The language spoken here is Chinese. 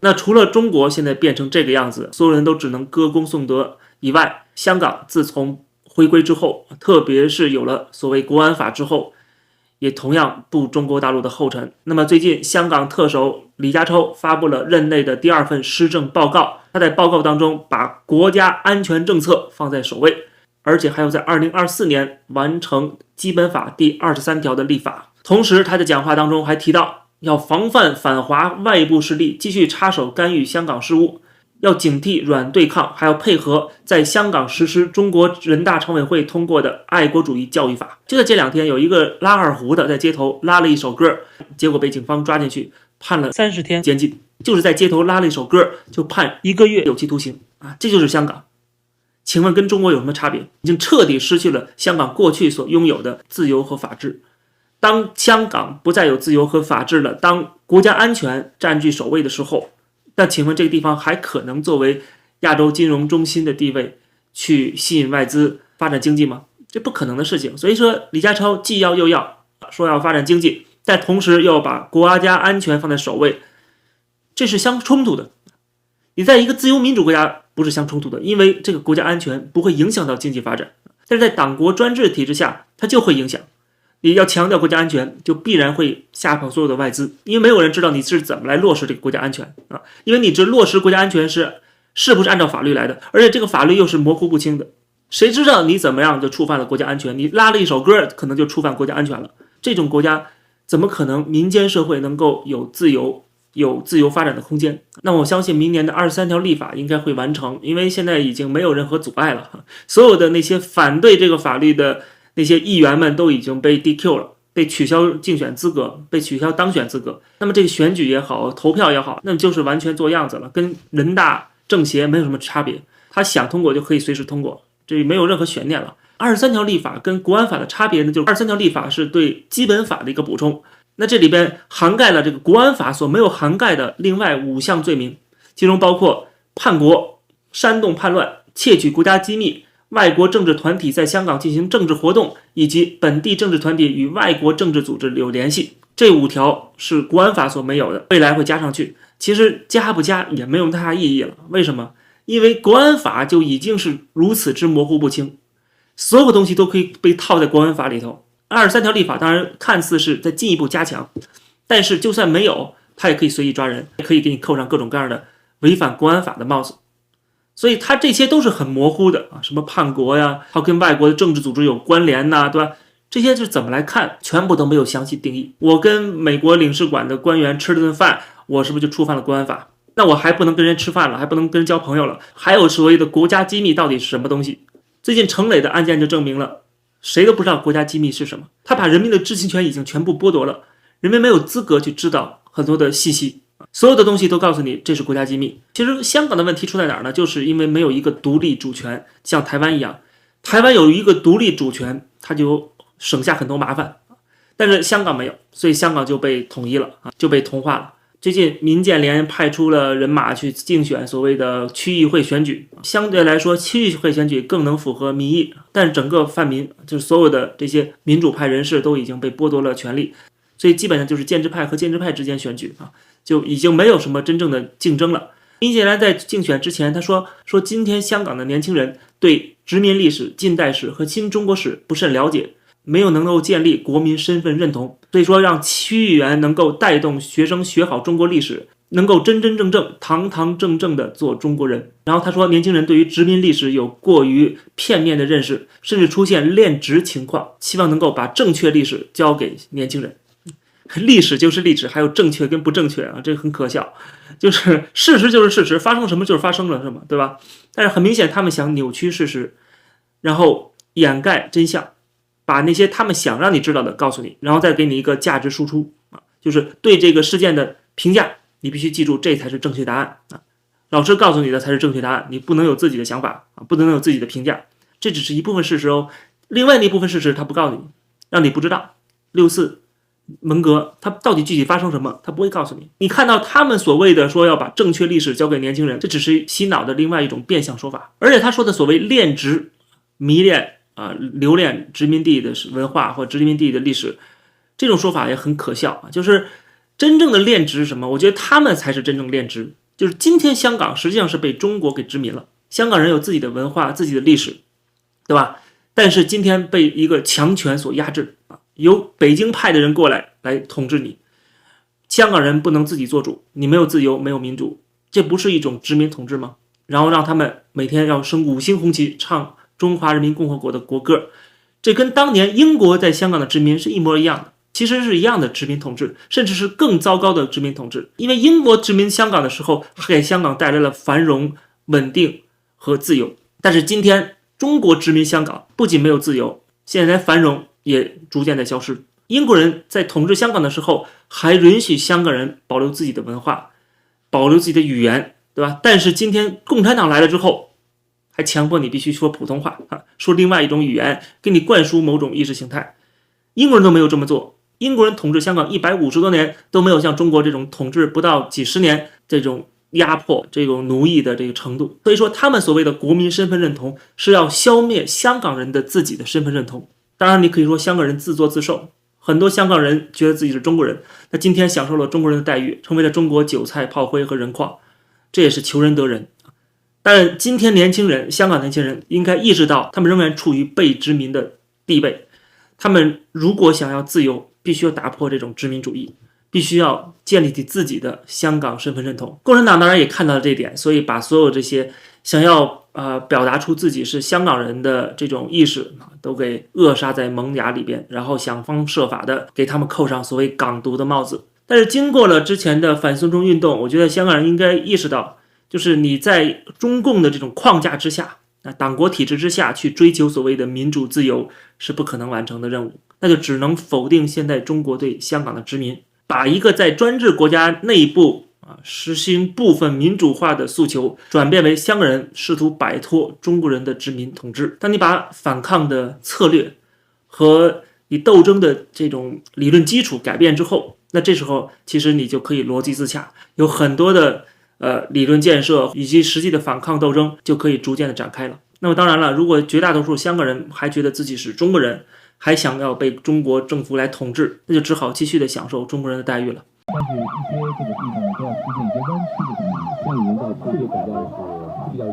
那除了中国现在变成这个样子，所有人都只能歌功颂德以外，香港自从回归之后，特别是有了所谓国安法之后，也同样步中国大陆的后尘。那么最近香港特首李家超发布了任内的第2份施政报告，他在报告当中把国家安全政策放在首位，而且还要在2024年完成基本法第23条的立法。同时他在讲话当中还提到，要防范反华外部势力继续插手干预香港事务，要警惕软对抗，还要配合在香港实施中国人大常委会通过的爱国主义教育法。就在这2天，有一个拉二胡的在街头拉了一首歌，结果被警方抓进去，判了30天监禁，就是在街头拉了一首歌就判1个月有期徒刑啊！这就是香港。请问跟中国有什么差别？已经彻底失去了香港过去所拥有的自由和法治。当香港不再有自由和法治了，当国家安全占据首位的时候，那请问这个地方还可能作为亚洲金融中心的地位去吸引外资发展经济吗？这不可能的事情。所以说李家超既要又要，说要发展经济，但同时又要把国家安全放在首位，这是相冲突的。你在一个自由民主国家不是相冲突的，因为这个国家安全不会影响到经济发展，但是在党国专制体制下它就会影响。你要强调国家安全，就必然会吓跑所有的外资，因为没有人知道你是怎么来落实这个国家安全啊！因为你这落实国家安全是不是按照法律来的，而且这个法律又是模糊不清的，谁知道你怎么样就触犯了国家安全？你拉了一首歌，可能就触犯国家安全了。这种国家怎么可能民间社会能够有自由发展的空间？那我相信明年的23条立法应该会完成，因为现在已经没有任何阻碍了，所有的那些反对这个法律的那些议员们都已经被 DQ 了，被取消竞选资格，被取消当选资格。那么这个选举也好，投票也好，那么就是完全做样子了，跟人大政协没有什么差别。他想通过就可以随时通过，这没有任何悬念了。23条立法跟国安法的差别呢，就是23条立法是对基本法的一个补充，那这里边涵盖了这个国安法所没有涵盖的另外5项罪名，其中包括叛国、煽动叛乱、窃取国家机密、外国政治团体在香港进行政治活动，以及本地政治团体与外国政治组织有联系。这5条是国安法所没有的，未来会加上去。其实加不加也没有太大意义了。为什么？因为国安法就已经是如此之模糊不清，所有东西都可以被套在国安法里头。23条立法当然看似是在进一步加强，但是就算没有，它也可以随意抓人，可以给你扣上各种各样的违反国安法的帽子。所以它这些都是很模糊的啊，什么叛国呀，它跟外国的政治组织有关联呐，对吧？这些是怎么来看，全部都没有详细定义。我跟美国领事馆的官员吃了顿饭，我是不是就触犯了国安法？那我还不能跟人吃饭了，还不能跟人交朋友了？还有所谓的国家机密到底是什么东西？最近程磊的案件就证明了，谁都不知道国家机密是什么。他把人民的知情权已经全部剥夺了，人民没有资格去知道很多的信息，所有的东西都告诉你这是国家机密。其实香港的问题出在哪儿呢？就是因为没有一个独立主权，像台湾一样，台湾有一个独立主权，它就省下很多麻烦，但是香港没有，所以香港就被统一了，就被同化了。最近民建联派出了人马去竞选所谓的区议会选举，相对来说区议会选举更能符合民意，但整个泛民就是所有的这些民主派人士都已经被剥夺了权利，所以基本上就是建制派和建制派之间选举啊，就已经没有什么真正的竞争了。民建联在竞选之前他说今天香港的年轻人对殖民历史、近代史和新中国史不甚了解，没有能够建立国民身份认同，所以说让区议员能够带动学生学好中国历史，能够真真正正堂堂正正的做中国人。然后他说年轻人对于殖民历史有过于片面的认识，甚至出现恋殖情况，希望能够把正确历史交给年轻人。历史就是历史，还有正确跟不正确啊，这个很可笑。就是事实就是事实，发生什么就是发生了什么，对吧？但是很明显他们想扭曲事实，然后掩盖真相，把那些他们想让你知道的告诉你，然后再给你一个价值输出啊，就是对这个事件的评价，你必须记住这才是正确答案啊。老师告诉你的才是正确答案，你不能有自己的想法啊，不能有自己的评价，这只是一部分事实哦。另外的一部分事实他不告诉你，让你不知道。6·4文革他到底具体发生什么，他不会告诉你。你看到他们所谓的说要把正确历史交给年轻人，这只是洗脑的另外一种变相说法。而且他说的所谓恋殖、迷恋留恋殖民地的文化或殖民地的历史，这种说法也很可笑啊。就是真正的恋殖是什么？我觉得他们才是真正恋殖，就是今天香港实际上是被中国给殖民了，香港人有自己的文化、自己的历史，对吧？但是今天被一个强权所压制，由北京派的人过来统治你，香港人不能自己做主，你没有自由，没有民主，这不是一种殖民统治吗？然后让他们每天要升5星红旗，唱中华人民共和国的国歌，这跟当年英国在香港的殖民是一模一样的，其实是一样的殖民统治，甚至是更糟糕的殖民统治。因为英国殖民香港的时候，给香港带来了繁荣、稳定和自由，但是今天中国殖民香港，不仅没有自由，现在繁荣也逐渐在消失。英国人在统治香港的时候，还允许香港人保留自己的文化，保留自己的语言，对吧？但是今天共产党来了之后，还强迫你必须说普通话，说另外一种语言，给你灌输某种意识形态。英国人都没有这么做，英国人统治香港150多年都没有像中国这种统治不到几十年这种压迫、这种奴役的这个程度。所以说，他们所谓的国民身份认同是要消灭香港人的自己的身份认同。当然，你可以说香港人自作自受，很多香港人觉得自己是中国人，那今天享受了中国人的待遇，成为了中国韭菜、炮灰和人矿，这也是求人得人。但今天年轻人，香港年轻人应该意识到，他们仍然处于被殖民的地位。他们如果想要自由，必须要打破这种殖民主义，必须要建立起自己的香港身份认同。共产党当然也看到了这一点，所以把所有这些想要表达出自己是香港人的这种意识都给扼杀在萌芽里边，然后想方设法的给他们扣上所谓港独的帽子。但是经过了之前的反送中运动，我觉得香港人应该意识到，就是你在中共的这种框架之下，党国体制之下去追求所谓的民主自由是不可能完成的任务，那就只能否定现在中国对香港的殖民，把一个在专制国家内部实行部分民主化的诉求转变为香港人试图摆脱中国人的殖民统治。当你把反抗的策略和你斗争的这种理论基础改变之后，那这时候其实你就可以逻辑自洽，有很多的理论建设以及实际的反抗斗争就可以逐渐的展开了。那么当然了，如果绝大多数香港人还觉得自己是中国人，还想要被中国政府来统治，那就只好继续的享受中国人的待遇了。但是一些这个地方都要出现一些弯曲的东西，像营造特别比较是比较。